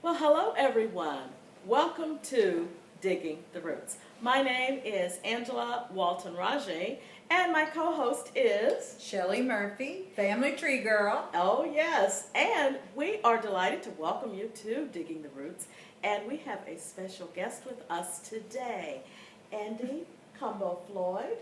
Well, hello everyone. Welcome to Digging the Roots. My name is Angela Walton-Raji, and my co-host is Shelley Murphy, Family Tree Girl. Oh yes, and we are delighted to welcome you to Digging the Roots, and we have a special guest with us today, Andi Cumbo-Floyd,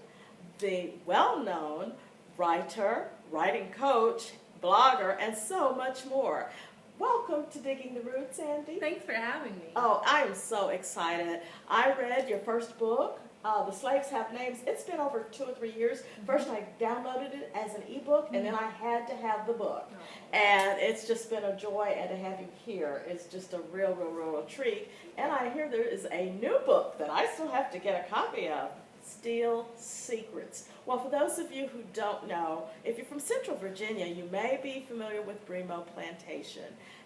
the well-known writer, writing coach, blogger, and so much more. Welcome to Digging the Roots, Andi. Thanks for having me. Oh, I am so excited. I read your first book, The Slaves Have Names. It's been over 2 or 3 years. First, I downloaded it as an ebook, and then I had to have the book. And it's just been a joy, and to have you here is just a real treat. And I hear there is a new book that I still have to get a copy of, Steel Secrets. Well, for those of you who don't know, if you're from Central Virginia, you may be familiar with Bremo Plantation.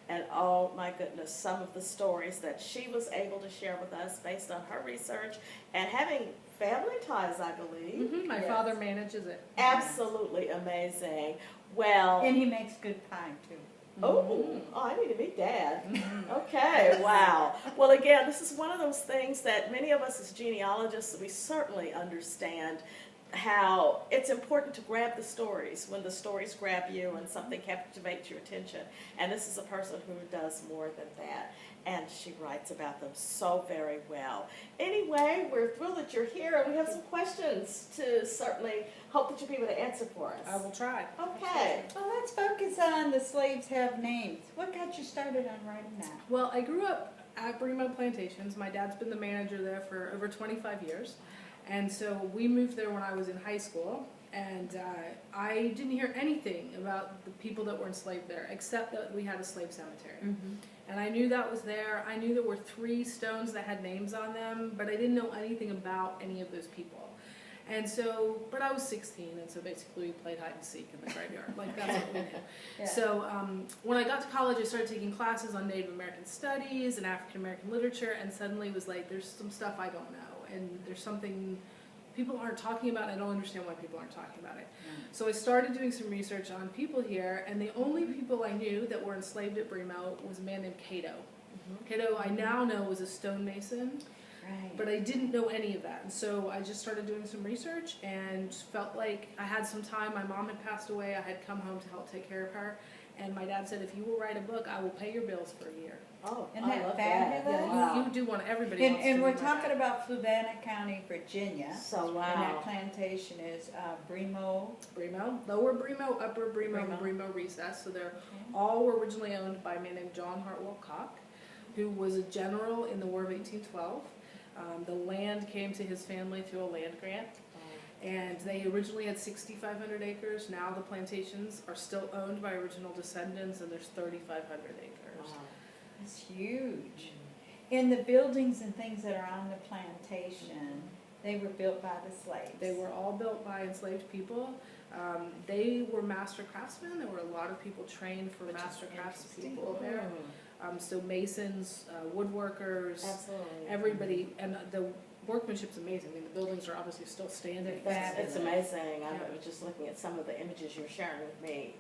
And oh my goodness, some of the stories that she was able to share with us based on her research and having family ties, I believe. My father manages it. Absolutely amazing. Well, And he makes good pie, too. oh, I need to meet Dad. Okay, wow. Well, again, this is one of those things that many of us as genealogists, we certainly understand how it's important to grab the stories when the stories grab you and something captivates your attention. And this is a person who does more than that. And she writes about them so very well. Anyway, we're thrilled that you're here, and we have some questions to certainly hope that you'll be able to answer for us. I will try. Okay. Well, let's focus on The Slaves Have Names. What got you started on writing that? Well, I grew up at Bremo Plantations. My dad's been the manager there for over 25 years. And so we moved there when I was in high school. And I didn't hear anything about the people that were enslaved there, except that we had a slave cemetery. And I knew that was there. I knew there were 3 stones that had names on them, but I didn't know anything about any of those people. And so, but I was 16, and so basically we played hide and seek in the graveyard. Like, that's what we did. Yeah. So when I got to college, I started taking classes on Native American studies and African American literature, and suddenly it was like, there's some stuff I don't know, and there's something people aren't talking about, and I don't understand why people aren't talking about it. So I started doing some research on people here, and the only people I knew that were enslaved at Bremo was a man named Cato. Cato, I now know, was a stonemason. Right. But I didn't know any of that, and so I just started doing some research and felt like I had some time. My mom had passed away. I had come home to help take care of her, and my dad said, if you will write a book, I will pay your bills for a year. Oh, Isn't I that love fabulous? that. Yeah, Wow. you do want everybody wants And to we're read talking that. about Fluvanna County, Virginia. So, And wow. that plantation is Bremo. Bremo, Lower Bremo, Upper Bremo, and Bremo Recess. So they're all were originally owned by a man named John Hartwell Cock, who was a general in the War of 1812. The land came to his family through a land grant, and they originally had 6,500 acres. Now the plantations are still owned by original descendants, and there's 3,500 acres. Wow. It's huge. And the buildings and things that are on the plantation, they were built by the slaves. They were all built by enslaved people. They were master craftsmen. There were a lot of people trained for master craftspeople there. So masons, woodworkers, Absolutely. everybody, and the workmanship's amazing. I mean, the buildings are obviously still standing. It's amazing. I Yeah. was just looking at some of the images you're sharing with me.